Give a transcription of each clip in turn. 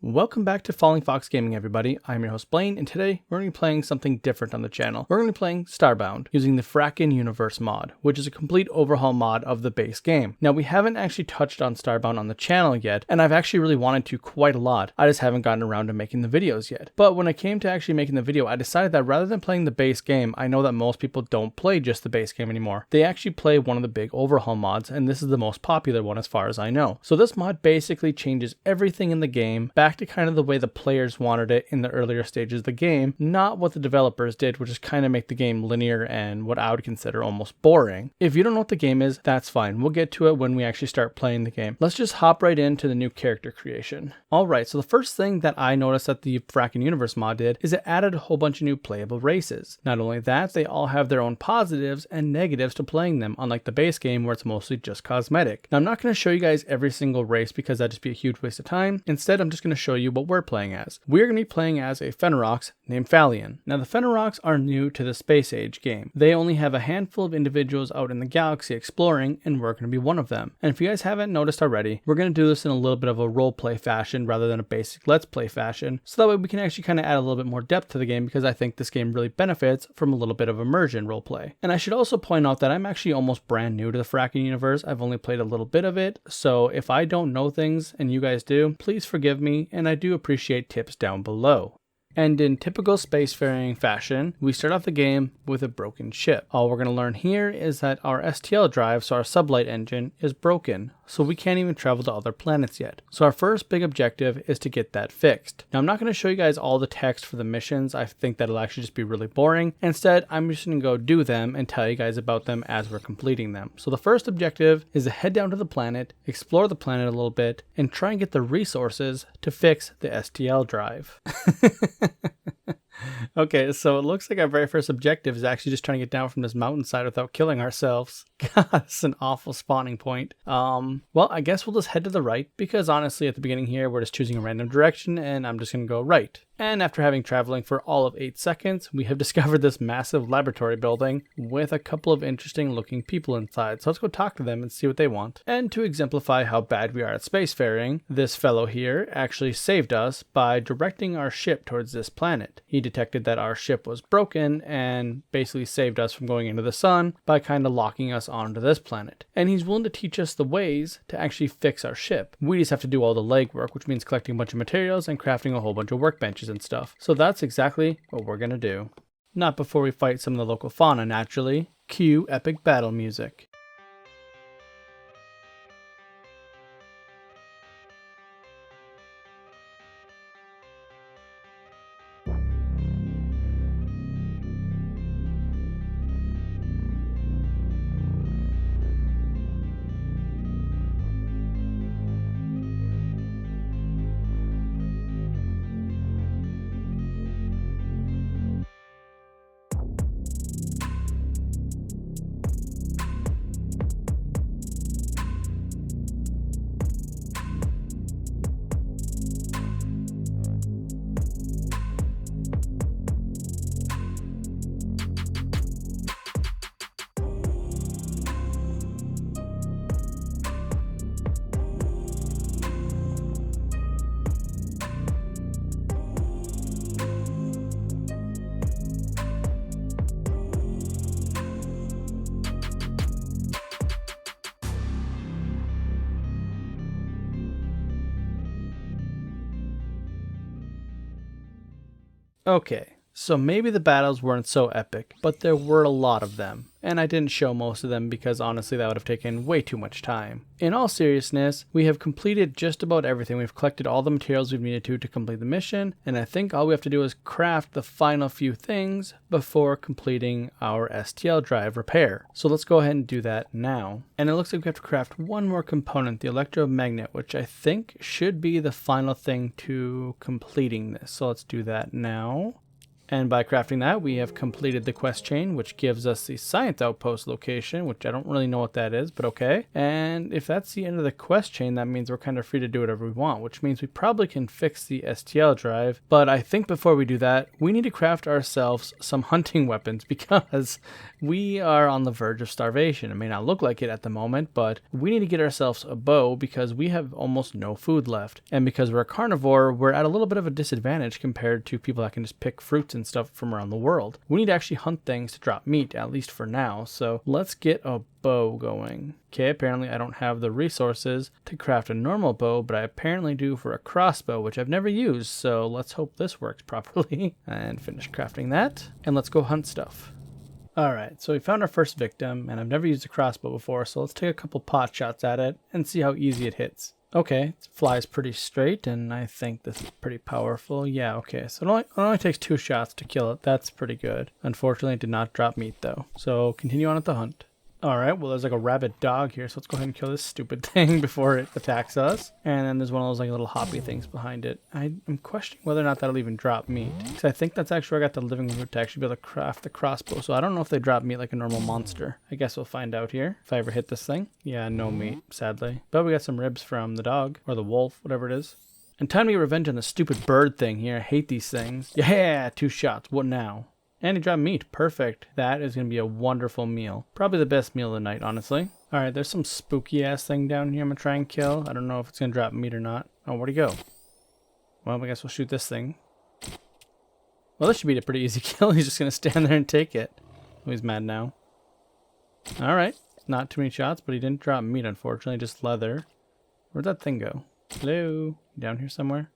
Welcome back to FallingFoxGaming, everybody. I'm your host Blaine, and today we're going to be playing something different on the channel. We're going to be playing Starbound using the Frackin Universe mod, which is a complete overhaul mod of the base game. Now, we haven't actually touched on Starbound on the channel yet, and I've actually really wanted to quite a lot. I just haven't gotten around to making the videos yet. But when I came to actually making the video, I decided that rather than playing the base game, I know that most people don't play just the base game anymore. They actually play one of the big overhaul mods, and this is the most popular one as far as I know. So this mod basically changes everything in the game back to kind of the way the players wanted it in the earlier stages of the game, not what the developers did, which is kind of make the game linear and what I would consider almost boring. If you don't know what the game is, that's fine. We'll get to it when we actually start playing the game. Let's just hop right into the new character creation. Alright, so the first thing that I noticed that the Frackin Universe mod did is it added a whole bunch of new playable races. Not only that, they all have their own positives and negatives to playing them, unlike the base game where it's mostly just cosmetic. Now, I'm not going to show you guys every single race because that'd just be a huge waste of time. Instead, I'm just going to show you what we're playing as. We're going to be playing as a Fenorox named Fallion. Now, the Fenorox are new to the Space Age game. They only have a handful of individuals out in the galaxy exploring, and we're going to be one of them. And if you guys haven't noticed already, we're going to do this in a little bit of a roleplay fashion rather than a basic let's play fashion, so that way we can actually kind of add a little bit more depth to the game, because I think this game really benefits from a little bit of immersion roleplay. And I should also point out that I'm actually almost brand new to the Frackin Universe. I've only played a little bit of it, so if I don't know things and you guys do, please forgive me, and I do appreciate tips down below. And in typical spacefaring fashion, we start off the game with a broken ship. All we're going to learn here is that our STL drive, so our sublight engine, is broken, so we can't even travel to other planets yet. So our first big objective is to get that fixed. Now, I'm not going to show you guys all the text for the missions. I think that'll actually just be really boring. Instead, I'm just going to go do them and tell you guys about them as we're completing them. So the first objective is to head down to the planet, explore the planet a little bit, and try and get the resources to fix the STL drive. Okay, so it looks like our very first objective is actually just trying to get down from this mountainside without killing ourselves. God, it's an awful spawning point. Well, I guess we'll just head to the right, because honestly at the beginning here we're just choosing a random direction and I'm just going to go right. And after having traveling for all of 8 seconds, we have discovered this massive laboratory building with a couple of interesting looking people inside. So let's go talk to them and see what they want. And to exemplify how bad we are at spacefaring, this fellow here actually saved us by directing our ship towards this planet. He detected that our ship was broken and basically saved us from going into the sun by kind of locking us onto this planet. And he's willing to teach us the ways to actually fix our ship. We just have to do all the legwork, which means collecting a bunch of materials and crafting a whole bunch of workbenches and stuff. So that's exactly what we're gonna do. Not before we fight some of the local fauna, naturally. Cue epic battle music. Okay, so maybe the battles weren't so epic, but there were a lot of them, and I didn't show most of them because honestly that would have taken way too much time. In all seriousness, we have completed just about everything. We've collected all the materials we've needed to complete the mission, and I think all we have to do is craft the final few things before completing our STL drive repair. So let's go ahead and do that now. And it looks like we have to craft one more component, the electromagnet, which I think should be the final thing to completing this. So let's do that now. And by crafting that, we have completed the quest chain, which gives us the science outpost location, which I don't really know what that is, but okay. And if that's the end of the quest chain, that means we're kind of free to do whatever we want, which means we probably can fix the STL drive. But I think before we do that, we need to craft ourselves some hunting weapons because we are on the verge of starvation. It may not look like it at the moment, but we need to get ourselves a bow because we have almost no food left. And because we're a carnivore, we're at a little bit of a disadvantage compared to people that can just pick fruits and stuff from around the world. We need to actually hunt things to drop meat, at least for now. So let's get a bow going. Okay, apparently I don't have the resources to craft a normal bow, but I apparently do for a crossbow, which I've never used. So let's hope this works properly. And finish crafting that. And let's go hunt stuff. Alright, so we found our first victim, and I've never used a crossbow before, so let's take a couple pot shots at it and see how easy it hits. Okay, it flies pretty straight, and I think this is pretty powerful. Yeah, okay, so it only takes 2 shots to kill it. That's pretty good. Unfortunately, it did not drop meat, though. So continue on at the hunt. Alright, well, there's like a rabid dog here, so let's go ahead and kill this stupid thing before it attacks us. And then there's one of those like little hoppy things behind it. I'm questioning whether or not that'll even drop meat, because I think that's actually where I got the living root to actually be able to craft the crossbow. So I don't know if they drop meat like a normal monster. I guess we'll find out here if I ever hit this thing. Yeah, no meat, sadly. But we got some ribs from the dog, or the wolf, whatever it is. And time to get revenge on the stupid bird thing here. I hate these things. Yeah, 2 shots. What now? And he dropped meat. Perfect. That is going to be a wonderful meal. Probably the best meal of the night, honestly. Alright, there's some spooky ass thing down here I'm going to try and kill. I don't know if it's going to drop meat or not. Oh, where'd he go? Well, I guess we'll shoot this thing. Well, this should be a pretty easy kill. He's just going to stand there and take it. Oh, he's mad now. Alright. Not too many shots, but he didn't drop meat, unfortunately. Just leather. Where'd that thing go? Hello? Down here somewhere?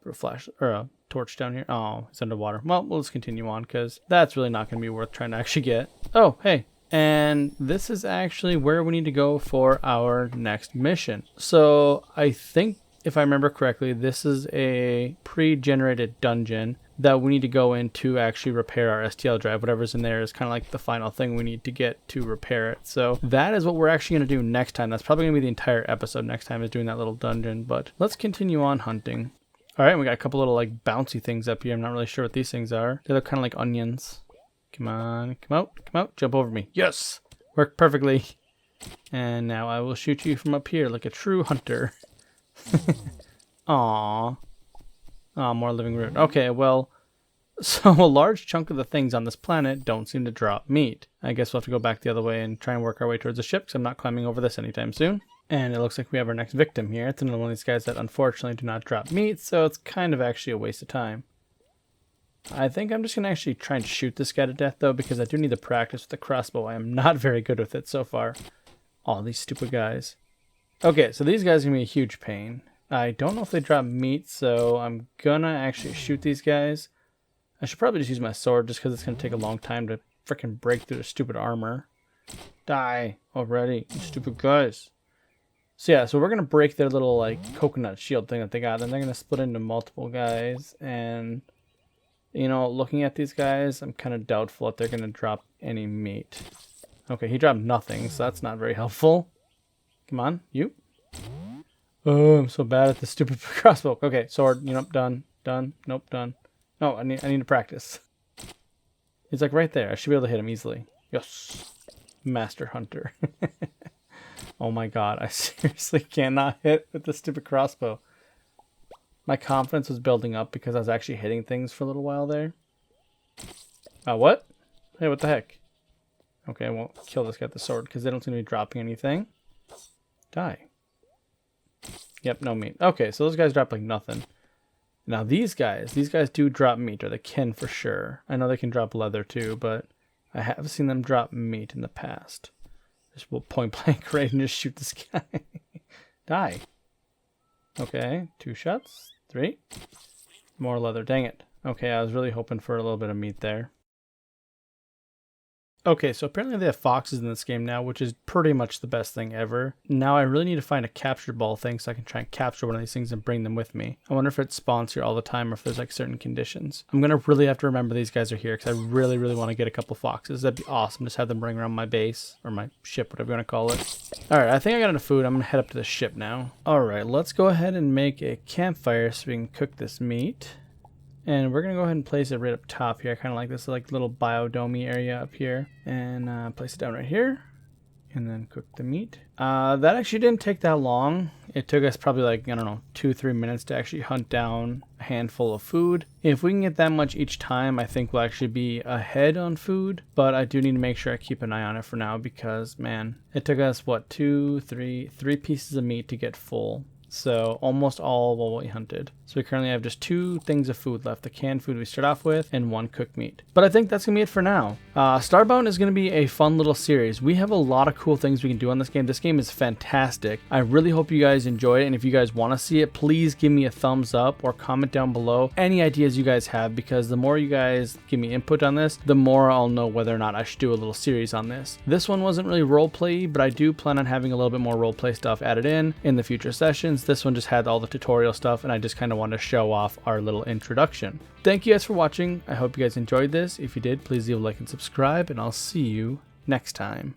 Put a flash, or a torch down here. Oh, it's underwater. Well, we'll just continue on because that's really not going to be worth trying to actually get. Oh, hey. And this is actually where we need to go for our next mission. So I think, if I remember correctly, this is a pre-generated dungeon that we need to go in to actually repair our STL drive. Whatever's in there is kind of like the final thing we need to get to repair it. So that is what we're actually going to do next time. That's probably going to be the entire episode next time, is doing that little dungeon. But let's continue on hunting. Alright, we got a couple little like bouncy things up here. I'm not really sure what these things are. They look kind of like onions. Come on, come out, jump over me. Yes! Worked perfectly. And now I will shoot you from up here like a true hunter. Aww. Aw, more living root. Okay, well, so a large chunk of the things on this planet don't seem to drop meat. I guess we'll have to go back the other way and try and work our way towards the ship, because I'm not climbing over this anytime soon. And it looks like we have our next victim here. It's another one of these guys that unfortunately do not drop meat, so it's kind of actually a waste of time. I think I'm just going to actually try and shoot this guy to death, though, because I do need to practice with the crossbow. I am not very good with it so far. All these stupid guys. Okay, so these guys are going to be a huge pain. I don't know if they drop meat, so I'm going to actually shoot these guys. I should probably just use my sword, just because it's going to take a long time to freaking break through the stupid armor. Die already, you stupid guys. So yeah, so we're going to break their little like coconut shield thing that they got. Then they're going to split into multiple guys. And, you know, looking at these guys, I'm kind of doubtful if they're going to drop any meat. Okay, he dropped nothing, so that's not very helpful. Come on, you. Oh, I'm so bad at the stupid crossbow. Okay, sword, you know, done. Nope, done. No, I need to practice. He's like right there. I should be able to hit him easily. Yes. Master Hunter. Oh my god, I seriously cannot hit with the stupid crossbow. My confidence was building up because I was actually hitting things for a little while there. What? Hey, what the heck? Okay, I won't kill this guy with the sword because they don't seem to be dropping anything. Die. Yep, no meat. Okay, so those guys drop like nothing. Now these guys do drop meat, or they can for sure. I know they can drop leather too, but I have seen them drop meat in the past. Just will point blank right and just shoot this guy. Die. Okay, 2 shots. 3. More leather. Dang it. Okay, I was really hoping for a little bit of meat there. Okay, so apparently they have foxes in this game now, which is pretty much the best thing ever. Now I really need to find a capture ball thing so I can try and capture one of these things and bring them with me. I wonder if it spawns here all the time or if there's like certain conditions. I'm going to really have to remember these guys are here because I really want to get a couple foxes. That'd be awesome. Just have them bring around my base or my ship, whatever you want to call it. Alright, I think I got enough food. I'm going to head up to the ship now. Alright, let's go ahead and make a campfire so we can cook this meat. And we're gonna go ahead and place it right up top here. I kind of like this like little biodomey area up here, and place it down right here, and then cook the meat. That actually didn't take that long. It took us probably like, I don't know, 2-3 minutes to actually hunt down a handful of food. If we can get that much each time, I think we'll actually be ahead on food, but I do need to make sure I keep an eye on it for now because, man, it took us, what, three pieces of meat to get full. So almost all what we hunted. So we currently have just 2 things of food left. The canned food we start off with and 1 cooked meat. But I think that's going to be it for now. Starbound is going to be a fun little series. We have a lot of cool things we can do on this game. This game is fantastic. I really hope you guys enjoy it. And if you guys want to see it, please give me a thumbs up or comment down below any ideas you guys have, because the more you guys give me input on this, the more I'll know whether or not I should do a little series on this. This one wasn't really roleplay, but I do plan on having a little bit more roleplay stuff added in the future sessions. This one just had all the tutorial stuff, and I just kind of wanted to show off our little introduction. Thank you guys for watching. I hope you guys enjoyed this. If you did, please leave a like and subscribe, and I'll see you next time.